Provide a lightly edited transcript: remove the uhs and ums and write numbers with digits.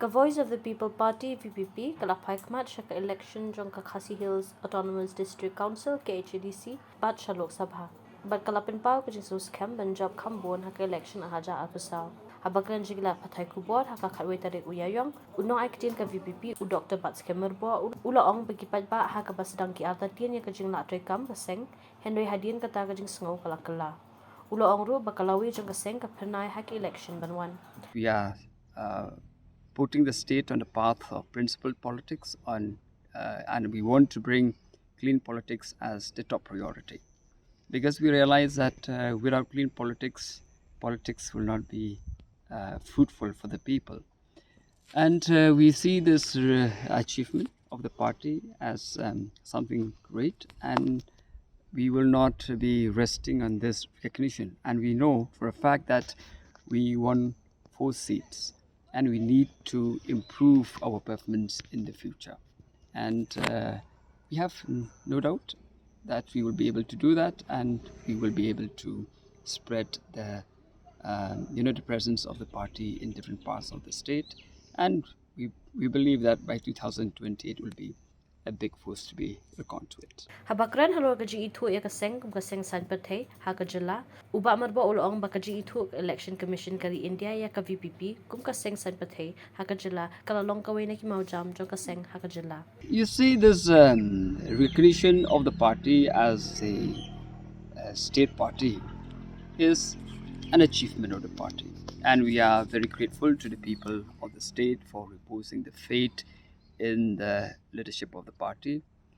Ka Voice of the People Party VPP kala Phai Khmat shaka election jong ka Khasi Hills Autonomous District Council KHDC bat sha Lok Sabha. Bat kala pinpau ka Jesus Camp ban job kambon haka election ahaja alpasau. Habakan jigla patai kubor haka khatwe tarik uyayong unong aiktin ka VPP u Dr. Bats Kemerbo ula ong begipat ba haka basdang ki altatien ya ka jing la trekam kaseng henry hadien kata ka jing sngau kala kala. Ula ong ru bakalawi jong kaseng ka pernai haka election banwan. We are putting the state on the path of principled politics and we want to bring clean politics as the top priority. Because we realize that without clean politics, politics will not be fruitful for the people. And we see this achievement of the party as something great, and we will not be resting on this recognition. And we know for a fact that we won 4 seats, and we need to improve our performance in the future. And we have no doubt that we will be able to do that, and we will be able to spread the the presence of the party in different parts of the state. And we believe that by 2020 it will be a big force to be reckoned with. Habakran halo gaji itu ya kaseng san pathe hakajala uba marba ulong bakaji itu election commission kari India ya ka VPP kum kaseng san pathe hakajala kalalong kawai na ki maujam jong kaseng hakajala. You see, this recognition of the party as a state party is an achievement of the party, and we are very grateful to the people of the state for reposing the faith in the leadership of the party.